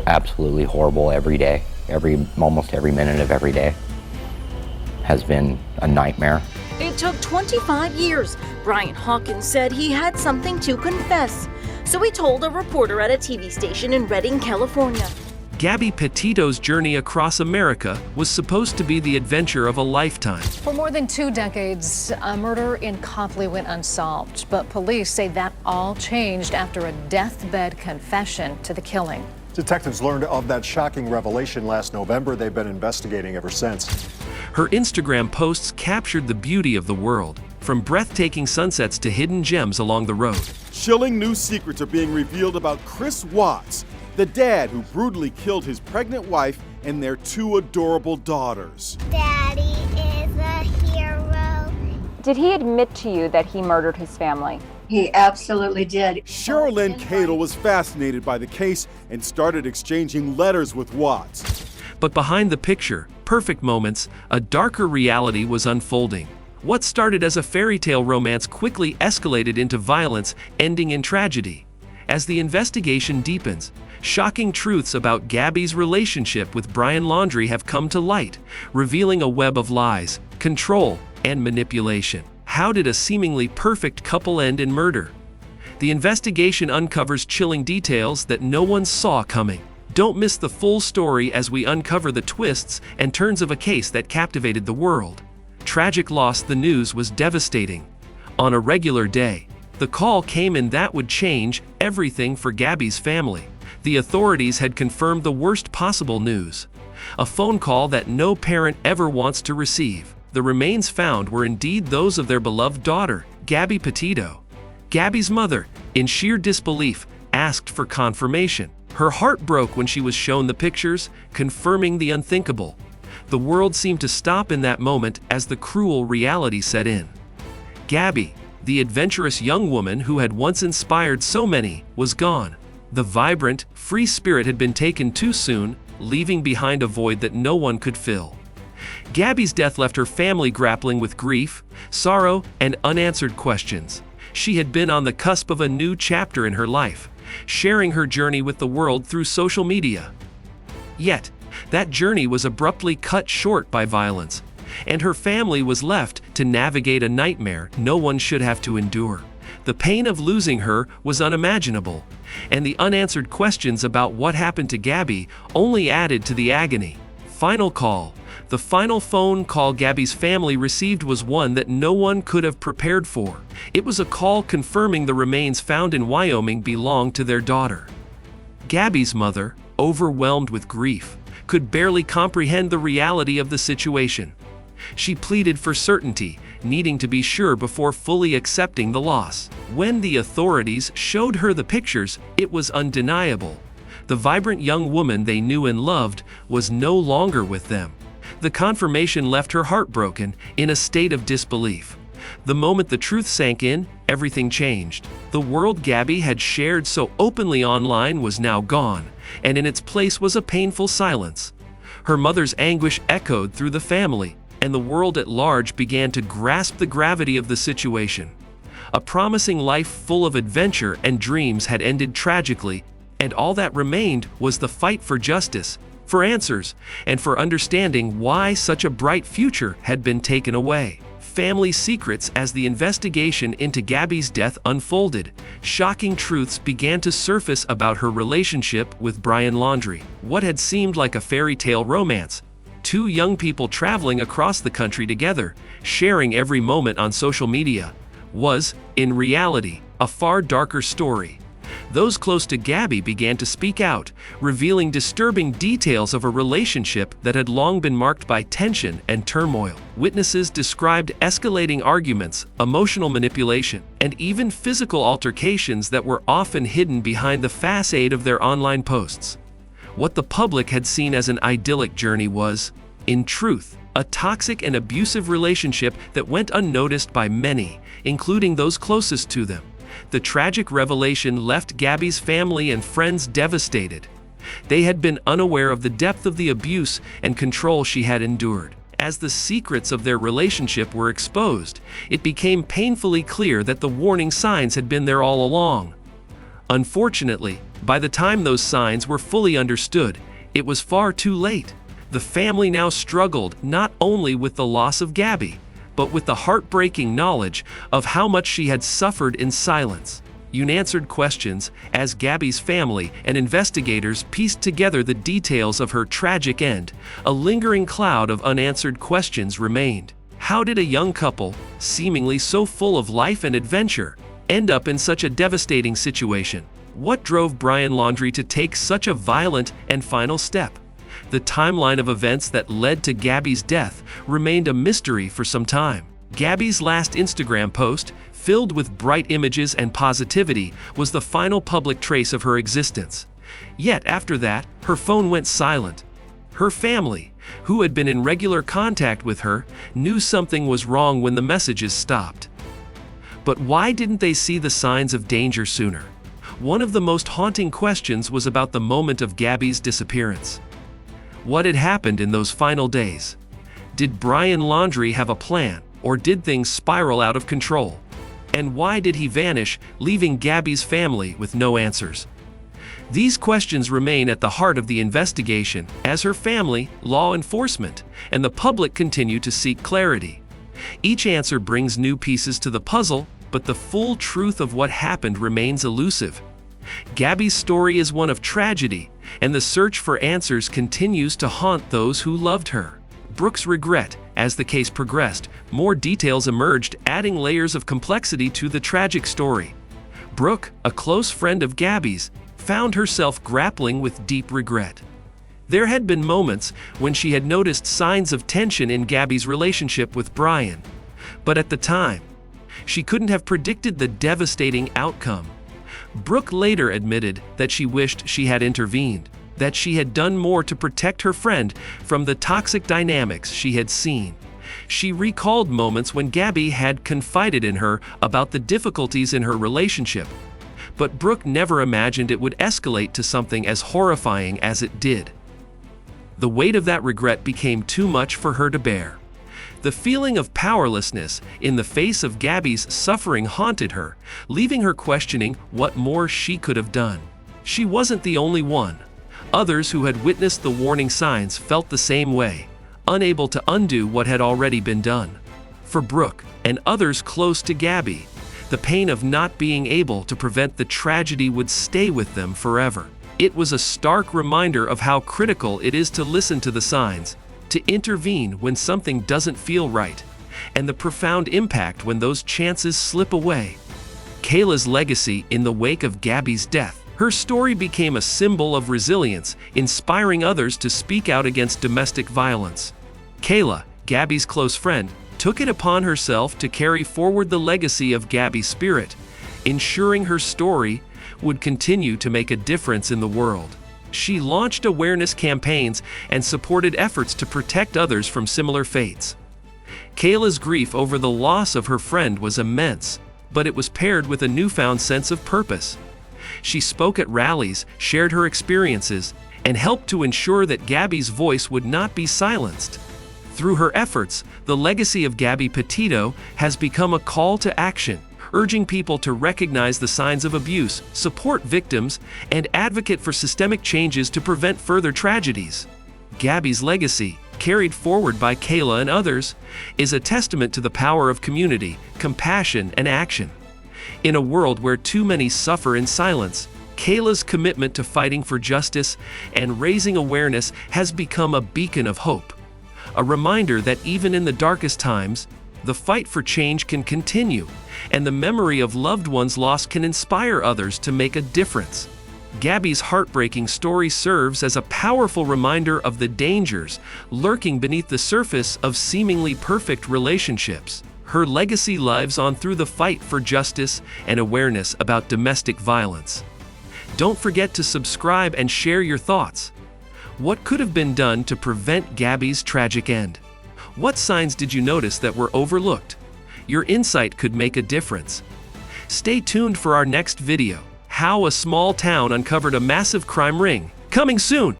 absolutely horrible every day. Almost every minute of every day has been a nightmare. It took 25 years. Brian Hawkins said he had something to confess. So he told a reporter at a TV station in Redding, California. Gabby Petito's journey across America was supposed to be the adventure of a lifetime. For more than 2 decades, a murder in Copley went unsolved, but police say that all changed after a deathbed confession to the killing. Detectives learned of that shocking revelation last November. They've been investigating ever since. Her Instagram posts captured the beauty of the world, from breathtaking sunsets to hidden gems along the road. Chilling new secrets are being revealed about Chris Watts, the dad who brutally killed his pregnant wife and their 2 adorable daughters. Daddy is a hero. Did he admit to you that he murdered his family? He absolutely did. Cheryl Lynn Cadle was fascinated by the case and started exchanging letters with Watts. But behind the picture, perfect moments, a darker reality was unfolding. What started as a fairy tale romance quickly escalated into violence, ending in tragedy. As the investigation deepens, shocking truths about Gabby's relationship with Brian Laundrie have come to light, revealing a web of lies, control, and manipulation. How did a seemingly perfect couple end in murder? The investigation uncovers chilling details that no one saw coming. Don't miss the full story as we uncover the twists and turns of a case that captivated the world. Tragic loss. The news was devastating. On a regular day, the call came in that would change everything for Gabby's family. The authorities had confirmed the worst possible news. A phone call that no parent ever wants to receive. The remains found were indeed those of their beloved daughter, Gabby Petito. Gabby's mother, in sheer disbelief, asked for confirmation. Her heart broke when she was shown the pictures, confirming the unthinkable. The world seemed to stop in that moment as the cruel reality set in. Gabby, the adventurous young woman who had once inspired so many, was gone. The vibrant, free spirit had been taken too soon, leaving behind a void that no one could fill. Gabby's death left her family grappling with grief, sorrow, and unanswered questions. She had been on the cusp of a new chapter in her life, sharing her journey with the world through social media. Yet, that journey was abruptly cut short by violence, and her family was left to navigate a nightmare no one should have to endure. The pain of losing her was unimaginable, and the unanswered questions about what happened to Gabby only added to the agony. Final call. The final phone call Gabby's family received was one that no one could have prepared for. It was a call confirming the remains found in Wyoming belonged to their daughter. Gabby's mother, overwhelmed with grief, could barely comprehend the reality of the situation. She pleaded for certainty, needing to be sure before fully accepting the loss. When the authorities showed her the pictures, it was undeniable. The vibrant young woman they knew and loved was no longer with them. The confirmation left her heartbroken, in a state of disbelief. The moment the truth sank in, everything changed. The world Gabby had shared so openly online was now gone, and in its place was a painful silence. Her mother's anguish echoed through the family, and the world at large began to grasp the gravity of the situation. A promising life full of adventure and dreams had ended tragically, and all that remained was the fight for justice, for answers, and for understanding why such a bright future had been taken away. Family secrets. As the investigation into Gabby's death unfolded, shocking truths began to surface about her relationship with Brian Laundrie. What had seemed like a fairy tale romance, 2 young people traveling across the country together, sharing every moment on social media, was, in reality, a far darker story. Those close to Gabby began to speak out, revealing disturbing details of a relationship that had long been marked by tension and turmoil. Witnesses described escalating arguments, emotional manipulation, and even physical altercations that were often hidden behind the facade of their online posts. What the public had seen as an idyllic journey was, in truth, a toxic and abusive relationship that went unnoticed by many, including those closest to them. The tragic revelation left Gabby's family and friends devastated. They had been unaware of the depth of the abuse and control she had endured. As the secrets of their relationship were exposed, it became painfully clear that the warning signs had been there all along. Unfortunately, by the time those signs were fully understood, it was far too late. The family now struggled not only with the loss of Gabby, but with the heartbreaking knowledge of how much she had suffered in silence. Unanswered questions as Gabby's family and investigators pieced together the details of her tragic end. A lingering cloud of unanswered questions remained. How did a young couple, seemingly so full of life and adventure, end up in such a devastating situation? What drove Brian Laundrie to take such a violent and final step? The timeline of events that led to Gabby's death remained a mystery for some time. Gabby's last Instagram post, filled with bright images and positivity, was the final public trace of her existence. Yet after that, her phone went silent. Her family, who had been in regular contact with her, knew something was wrong when the messages stopped. But why didn't they see the signs of danger sooner? One of the most haunting questions was about the moment of Gabby's disappearance. What had happened in those final days? Did Brian Laundrie have a plan, or did things spiral out of control? And why did he vanish, leaving Gabby's family with no answers? These questions remain at the heart of the investigation as her family, law enforcement, and the public continue to seek clarity. Each answer brings new pieces to the puzzle, but the full truth of what happened remains elusive. Gabby's story is one of tragedy, and the search for answers continues to haunt those who loved her. Brooke's regret. As the case progressed, more details emerged, adding layers of complexity to the tragic story. Brooke, a close friend of Gabby's, found herself grappling with deep regret. There had been moments when she had noticed signs of tension in Gabby's relationship with Brian, but at the time, she couldn't have predicted the devastating outcome. Brooke later admitted that she wished she had intervened, that she had done more to protect her friend from the toxic dynamics she had seen. She recalled moments when Gabby had confided in her about the difficulties in her relationship, but Brooke never imagined it would escalate to something as horrifying as it did. The weight of that regret became too much for her to bear. The feeling of powerlessness in the face of Gabby's suffering haunted her, leaving her questioning what more she could have done. She wasn't the only one. Others who had witnessed the warning signs felt the same way, unable to undo what had already been done. For Brooke, and others close to Gabby, the pain of not being able to prevent the tragedy would stay with them forever. It was a stark reminder of how critical it is to listen to the signs, to intervene when something doesn't feel right, and the profound impact when those chances slip away. Kayla's legacy in the wake of Gabby's death. Her story became a symbol of resilience, inspiring others to speak out against domestic violence. Kayla, Gabby's close friend, took it upon herself to carry forward the legacy of Gabby's spirit, ensuring her story would continue to make a difference in the world. She launched awareness campaigns and supported efforts to protect others from similar fates. Kayla's grief over the loss of her friend was immense, but it was paired with a newfound sense of purpose. She spoke at rallies, shared her experiences, and helped to ensure that Gabby's voice would not be silenced. Through her efforts, the legacy of Gabby Petito has become a call to action, urging people to recognize the signs of abuse, support victims, and advocate for systemic changes to prevent further tragedies. Gabby's legacy, carried forward by Kayla and others, is a testament to the power of community, compassion, and action. In a world where too many suffer in silence, Kayla's commitment to fighting for justice and raising awareness has become a beacon of hope. A reminder that even in the darkest times, the fight for change can continue, and the memory of loved ones lost can inspire others to make a difference. Gabby's heartbreaking story serves as a powerful reminder of the dangers lurking beneath the surface of seemingly perfect relationships. Her legacy lives on through the fight for justice and awareness about domestic violence. Don't forget to subscribe and share your thoughts. What could have been done to prevent Gabby's tragic end? What signs did you notice that were overlooked? Your insight could make a difference. Stay tuned for our next video, How a Small Town Uncovered a Massive Crime Ring, coming soon!